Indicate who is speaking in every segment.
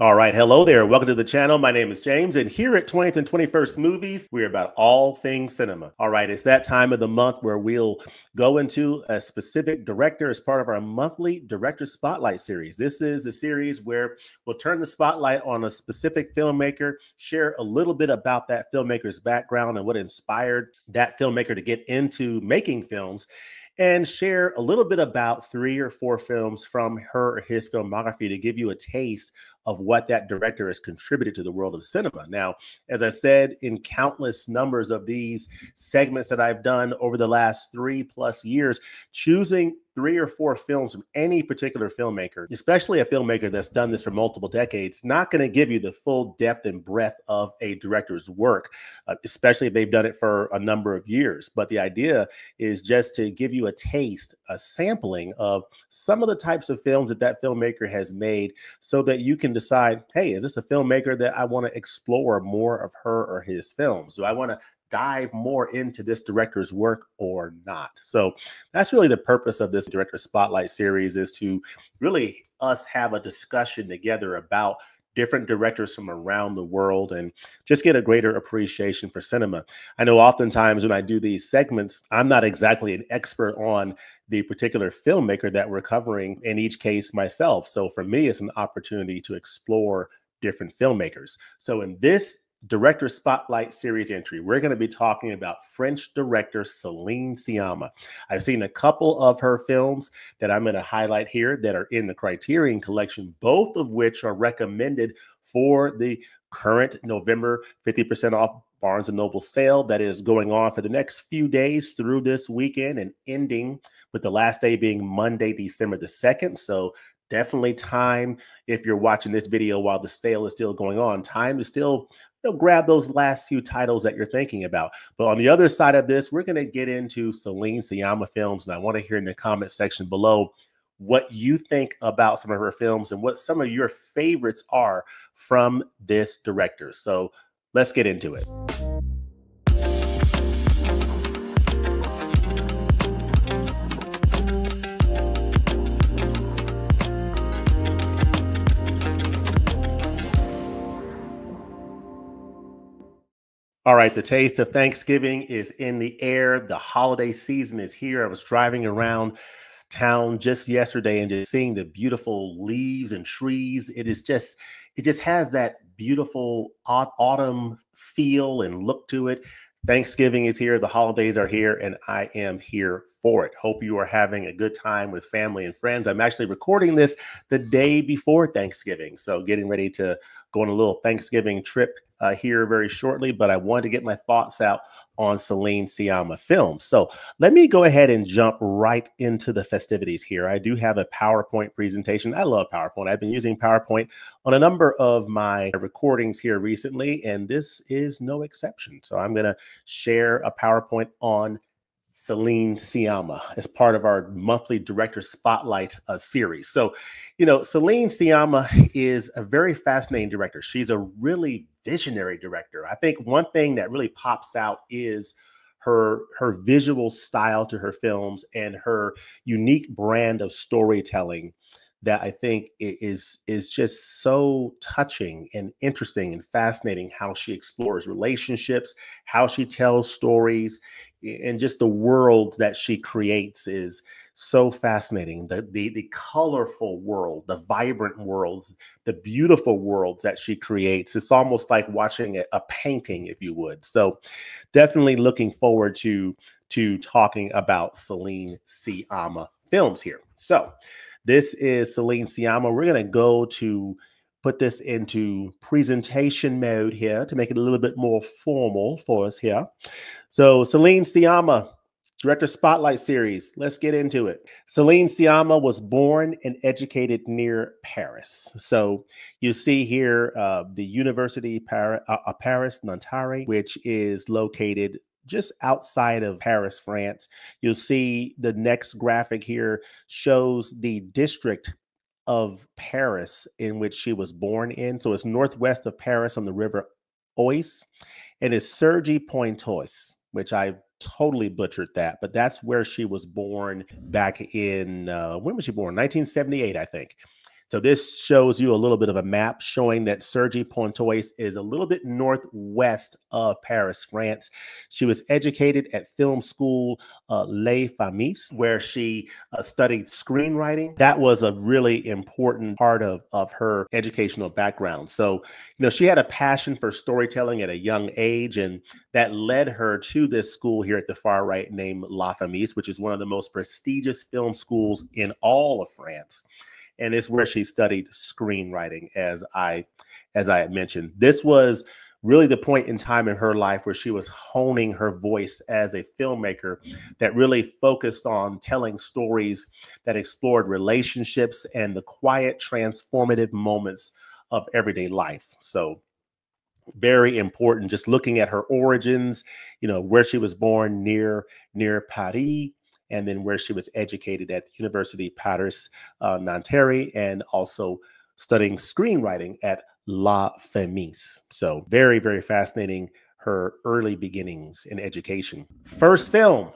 Speaker 1: All right. Hello there. Welcome to the channel. My name is James, and here at 20th and 21st Movies, we're about all things cinema. All right. It's that time of the month where we'll go into a specific director as part of our monthly Director Spotlight series. This is a series where we'll turn the spotlight on a specific filmmaker, share a little bit about that filmmaker's background and what inspired that filmmaker to get into making films, and share a little bit about 3 or 4 films from her or his filmography to give you a taste of what that director has contributed to the world of cinema. Now, as I said in countless numbers of these segments that I've done over the last 3+ years, choosing 3 or 4 films from any particular filmmaker, especially a filmmaker that's done this for multiple decades, not going to give you the full depth and breadth of a director's work, especially if they've done it for a number of years. But the idea is just to give you a taste, a sampling of some of the types of films that that filmmaker has made so that you can decide, hey, is this a filmmaker that I want to explore more of her or his films? Do I want to dive more into this director's work or not? So that's really the purpose of this Director Spotlight series, is to really us have a discussion together about different directors from around the world and just get a greater appreciation for cinema. I know oftentimes when I do these segments, I'm not exactly an expert on the particular filmmaker that we're covering in each case myself. So for me, it's an opportunity to explore different filmmakers. So in this Director Spotlight series entry, we're going to be talking about French director Céline Sciamma. I've seen a couple of her films that I'm going to highlight here that are in the Criterion collection, both of which are recommended for the current November 50% off Barnes & Noble sale that is going on for the next few days through this weekend and ending with the last day being Monday, December the 2nd. So definitely time, if you're watching this video while the sale is still going on, time to still grab those last few titles that you're thinking about. But on the other side of this, we're going to get into Céline Sciamma films, and I want to hear in the comment section below what you think about some of her films and what some of your favorites are from this director. So let's get into it. All right, the taste of Thanksgiving is in the air. The holiday season is here. I was driving around town just yesterday and just seeing the beautiful leaves and trees. It just has that beautiful autumn feel and look to it. Thanksgiving is here, the holidays are here, and I am here for it. Hope you are having a good time with family and friends. I'm actually recording this the day before Thanksgiving, so getting ready to go on a little Thanksgiving trip here very shortly, but I wanted to get my thoughts out on Céline Sciamma films. So let me go ahead and jump right into the festivities here. I do have a PowerPoint presentation. I love PowerPoint. I've been using PowerPoint on a number of my recordings here recently, and this is no exception. So I'm going to share a PowerPoint on Céline Sciamma as part of our monthly Director Spotlight series. So, Céline Sciamma is a very fascinating director. She's a really visionary director. I think one thing that really pops out is her visual style to her films and her unique brand of storytelling that I think is just so touching and interesting and fascinating, how she explores relationships, how she tells stories, and just the world that she creates is so fascinating. The colorful world, the vibrant worlds, the beautiful worlds that she creates. It's almost like watching a painting, if you would. So definitely looking forward to talking about Céline Sciamma films here. So this is Céline Sciamma. We're going to go to put this into presentation mode here to make it a little bit more formal for us here. So Céline Sciamma, Director Spotlight series. Let's get into it. Céline Sciamma was born and educated near Paris. So you see here the University Paris Nanterre, which is located just outside of Paris, France. You'll see the next graphic here shows the district of Paris in which she was born in. So it's northwest of Paris on the river Oise, and it's Cergy-Pontoise, which I totally butchered that, but that's where she was born back in, when was she born? 1978, I think. So this shows you a little bit of a map showing that Sergi Pontoise is a little bit northwest of Paris, France. She was educated at film school Les Familles, where she studied screenwriting. That was a really important part of her educational background. So, you know, she had a passion for storytelling at a young age, and that led her to this school here at the far right named La Famille, which is one of the most prestigious film schools in all of France. And it's where she studied screenwriting, as I had mentioned. This was really the point in time in her life where she was honing her voice as a filmmaker that really focused on telling stories that explored relationships and the quiet, transformative moments of everyday life. So very important, just looking at her origins, you know, where she was born near Paris, and then where she was educated at the University Paris Nanterre, and also studying screenwriting at La Femis. So very, very fascinating, her early beginnings in education. First film,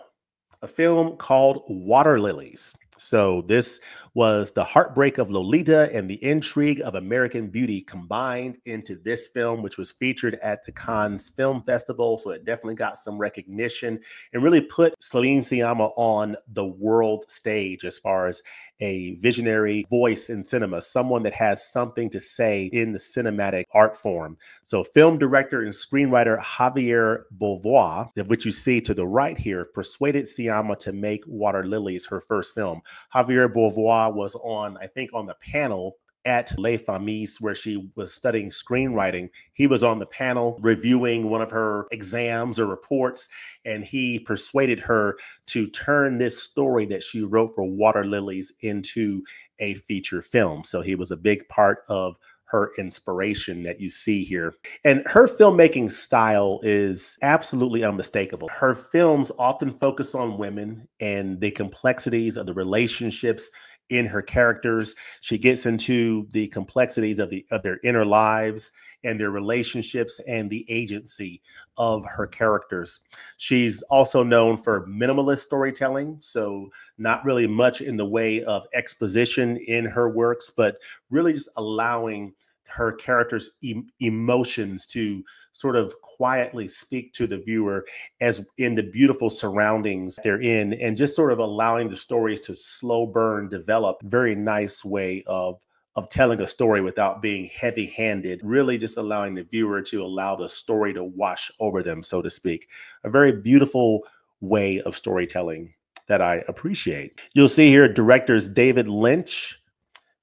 Speaker 1: a film called Water Lilies. So this was the heartbreak of Lolita and the intrigue of American Beauty combined into this film, which was featured at the Cannes Film Festival. So it definitely got some recognition and really put Céline Sciamma on the world stage as far as a visionary voice in cinema, someone that has something to say in the cinematic art form. So film director and screenwriter Javier Beauvoir, which you see to the right here, persuaded Sciamma to make Water Lilies her first film. Javier Beauvoir was on, I think, on the panel at Les Familles, where she was studying screenwriting. He was on the panel reviewing one of her exams or reports, and he persuaded her to turn this story that she wrote for Water Lilies into a feature film. So he was a big part of her inspiration that you see here. And her filmmaking style is absolutely unmistakable. Her films often focus on women and the complexities of the relationships in her characters. She gets into the complexities of their inner lives and their relationships and the agency of her characters. She's also known for minimalist storytelling, so not really much in the way of exposition in her works, but really just allowing her characters' emotions to sort of quietly speak to the viewer as in the beautiful surroundings they're in, and just sort of allowing the stories to slow burn, develop. Very nice way of telling a story without being heavy-handed, really just allowing the viewer to allow the story to wash over them, so to speak. A very beautiful way of storytelling that I appreciate. You'll see here directors David Lynch,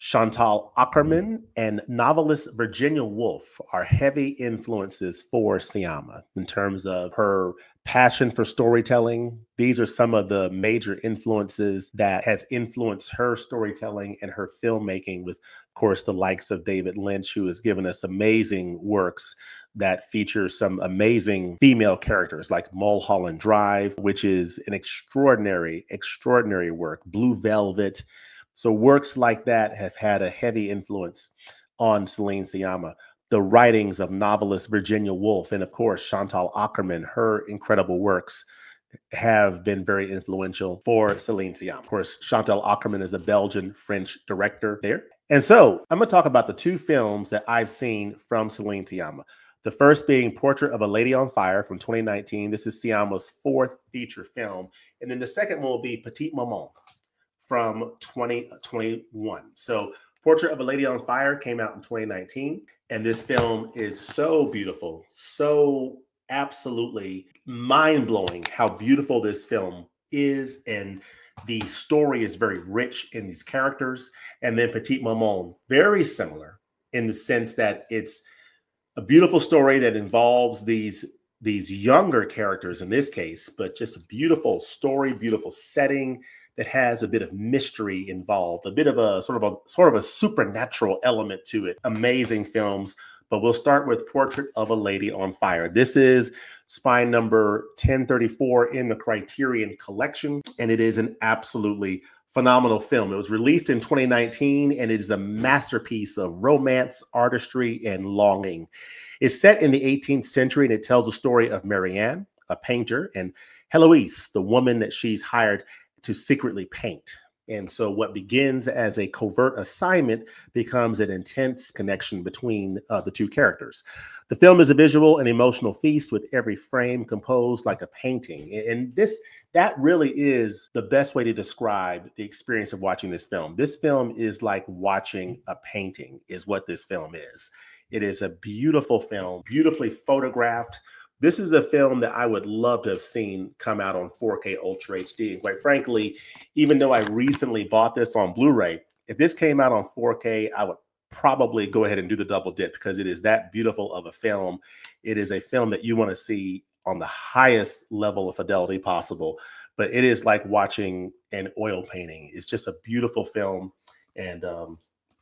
Speaker 1: Chantal Akerman, and novelist Virginia Woolf are heavy influences for Sciamma in terms of her passion for storytelling. These are some of the major influences that has influenced her storytelling and her filmmaking, with, of course, the likes of David Lynch, who has given us amazing works that feature some amazing female characters like Mulholland Drive, which is an extraordinary, extraordinary work. Blue Velvet. So works like that have had a heavy influence on Céline Sciamma. The writings of novelist Virginia Woolf and, of course, Chantal Akerman, her incredible works have been very influential for Céline Sciamma. Of course, Chantal Akerman is a Belgian-French director there. And so I'm going to talk about the two films that I've seen from Céline Sciamma. The first being Portrait of a Lady on Fire from 2019. This is Sciamma's fourth feature film. And then the second one will be Petite, Maman from 2021. So Portrait of a Lady on Fire came out in 2019. And this film is so beautiful, so absolutely mind-blowing how beautiful this film is. And the story is very rich in these characters. And then Petite Maman, very similar in the sense that it's a beautiful story that involves these younger characters in this case, but just a beautiful story, beautiful setting that has a bit of mystery involved, a bit of a sort of a supernatural element to it. Amazing films, but we'll start with Portrait of a Lady on Fire. This is spine number 1034 in the Criterion collection, and it is an absolutely phenomenal film. It was released in 2019, and it is a masterpiece of romance, artistry, and longing. It's set in the 18th century, and it tells the story of Marianne, a painter, and Heloise, the woman that she's hired to secretly paint. And so what begins as a covert assignment becomes an intense connection between the two characters. The film is a visual and emotional feast with every frame composed like a painting. And that really is the best way to describe the experience of watching this film. This film is like watching a painting, is what this film is. It is a beautiful film, beautifully photographed. This is a film that I would love to have seen come out on 4K Ultra HD. And quite frankly, even though I recently bought this on Blu-ray, if this came out on 4K, I would probably go ahead and do the double dip because it is that beautiful of a film. It is a film that you want to see on the highest level of fidelity possible, but it is like watching an oil painting. It's just a beautiful film. And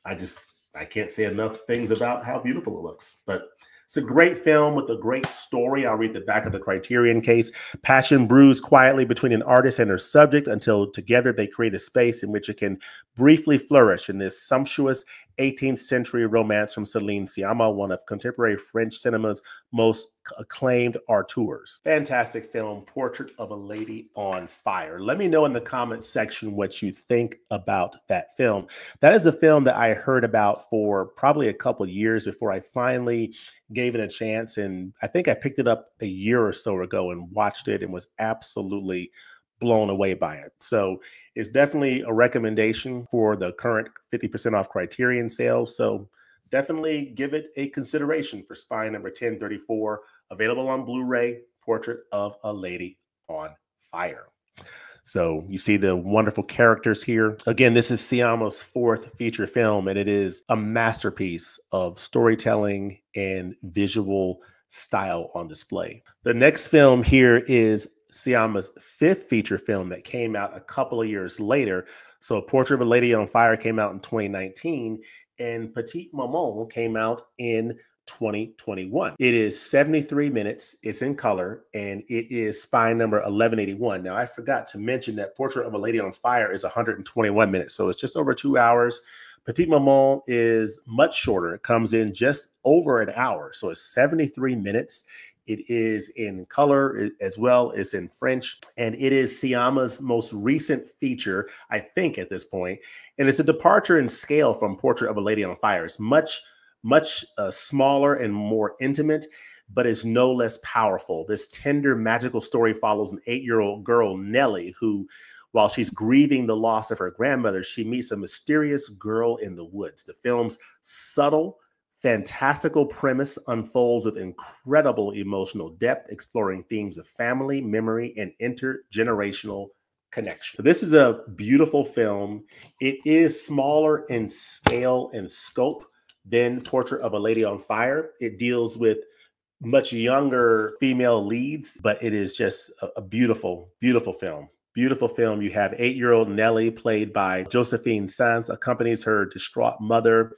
Speaker 1: I can't say enough things about how beautiful it looks, but it's a great film with a great story. I'll read the back of the Criterion case. Passion brews quietly between an artist and her subject until together they create a space in which it can briefly flourish in this sumptuous 18th century romance from Céline Sciamma, one of contemporary French cinema's most acclaimed auteurs. Fantastic film, Portrait of a Lady on Fire. Let me know in the comments section what you think about that film. That is a film that I heard about for probably a couple of years before I finally gave it a chance. And I think I picked it up a year or so ago and watched it and was absolutely blown away by it. So it's definitely a recommendation for the current 50% off Criterion sale. So definitely give it a consideration for Spy number 1034, available on Blu-ray, Portrait of a Lady on Fire. So you see the wonderful characters here. Again, this is Sciamma's fourth feature film, and it is a masterpiece of storytelling and visual style on display. The next film here is Sciamma's fifth feature film that came out a couple of years later. So Portrait of a Lady on Fire came out in 2019, and Petite, Maman came out in 2021. It is 73 minutes. It's in color, and it is Spy number 1181. Now, I forgot to mention that Portrait of a Lady on Fire is 121 minutes, so it's just over 2 hours. Petite Maman is much shorter. It comes in just over an hour, so it's 73 minutes. It is in color as well as in French, and it is Sciamma's most recent feature, I think, at this point. And it's a departure in scale from Portrait of a Lady on Fire. It's much smaller and more intimate, but is no less powerful. This tender, magical story follows an 8-year-old girl, Nellie, who, while she's grieving the loss of her grandmother, she meets a mysterious girl in the woods. The film's subtle, fantastical premise unfolds with incredible emotional depth, exploring themes of family, memory, and intergenerational connection. So this is a beautiful film. It is smaller in scale and scope than Portrait of a Lady on Fire. It deals with much younger female leads, but it is just a beautiful, beautiful film. Beautiful film. You have 8-year-old Nellie, played by Josephine Sanz, accompanies her distraught mother,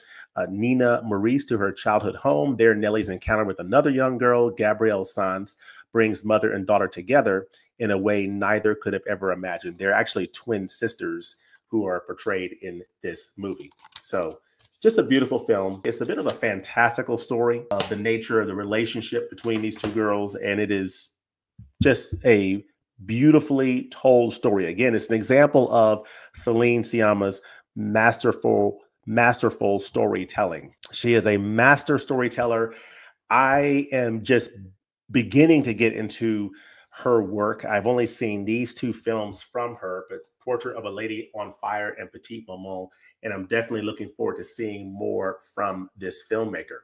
Speaker 1: Nina Maurice, to her childhood home. There, Nellie's encounter with another young girl, Gabrielle Sanz, brings mother and daughter together in a way neither could have ever imagined. They're actually twin sisters who are portrayed in this movie. So just a beautiful film. It's a bit of a fantastical story of the nature of the relationship between these two girls, and it is just a beautifully told story. Again, it's an example of Céline Sciamma's masterful storytelling. She is a master storyteller. I am just beginning to get into her work. I've only seen these two films from her, but Portrait of a Lady on Fire and Petite Maman, and I'm definitely looking forward to seeing more from this filmmaker.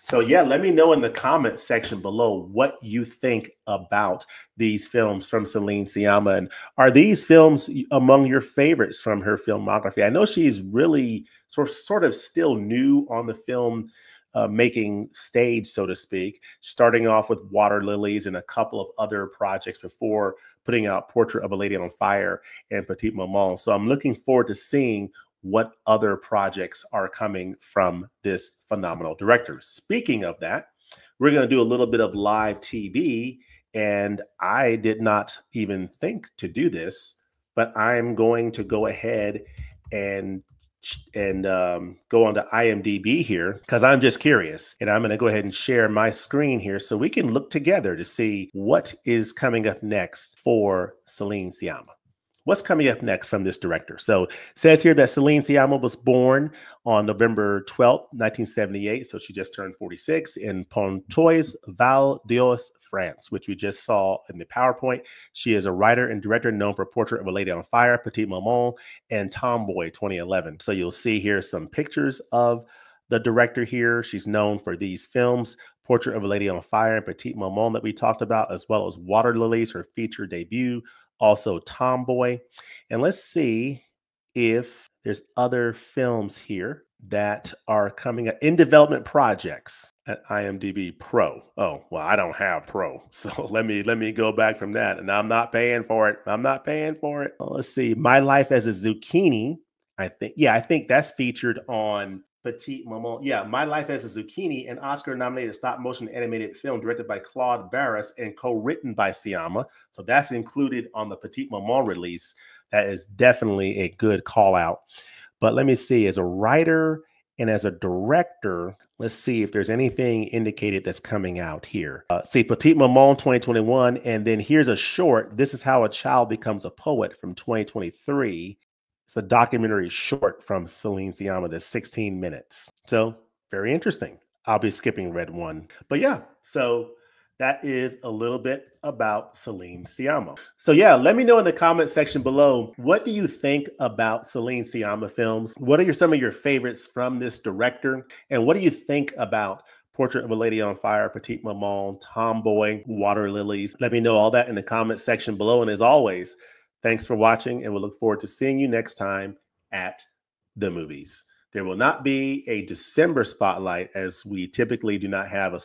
Speaker 1: So yeah, let me know in the comments section below what you think about these films from Céline Sciamma, and are these films among your favorites from her filmography? I know she's really sort of still new on the film making stage, so to speak, starting off with Water Lilies and a couple of other projects before putting out Portrait of a Lady on Fire and Petite Maman. So I'm looking forward to seeing what other projects are coming from this phenomenal director. Speaking of that, we're going to do a little bit of live TV, and I did not even think to do this, but I'm going to go ahead and go on to IMDb here because I'm just curious, and I'm going to go ahead and share my screen here so we can look together to see what is coming up next for Céline Sciamma. what's coming up next from this director? So it says here that Céline Sciamma was born on November 12th, 1978. So she just turned 46 in Pontoise, Val d'Oise, France, which we just saw in the PowerPoint. She is a writer and director known for Portrait of a Lady on Fire, Petite, Maman, and Tomboy 2011. So you'll see here some pictures of the director here. She's known for these films, Portrait of a Lady on Fire and Petite Maman that we talked about, as well as Water Lilies, her feature debut, also Tomboy. And let's see if there's other films here that are coming up in development projects at IMDb Pro. Oh, well, I don't have Pro. So let me go back from that. And I'm not paying for it. I'm not paying for it. Well, let's see. My Life as a Zucchini. I think that's featured on Petite Maman. Yeah, My Life as a Zucchini, an Oscar-nominated stop-motion animated film directed by Claude Barras and co-written by Sciamma. So that's included on the Petite Maman release. That is definitely a good call out. But let me see, as a writer and as a director, let's see if there's anything indicated that's coming out here. See, Petite Maman 2021, and then here's a short, This Is How a Child Becomes a Poet from 2023. It's a documentary short from Céline Sciamma that's 16 minutes. So very interesting. I'll be skipping Red One. But yeah, so that is a little bit about Céline Sciamma. So yeah, let me know in the comment section below, what do you think about Céline Sciamma films? What are some of your favorites from this director? And what do you think about Portrait of a Lady on Fire, Petite Maman, Tomboy, Water Lilies? Let me know all that in the comment section below. And as always, thanks for watching, and we'll look forward to seeing you next time at the movies. There will not be a December spotlight, as we typically do not have a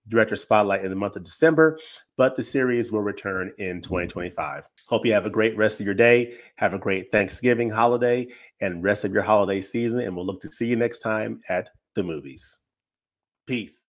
Speaker 1: director spotlight in the month of December, but the series will return in 2025. Hope you have a great rest of your day. Have a great Thanksgiving holiday and rest of your holiday season, and we'll look to see you next time at the movies. Peace.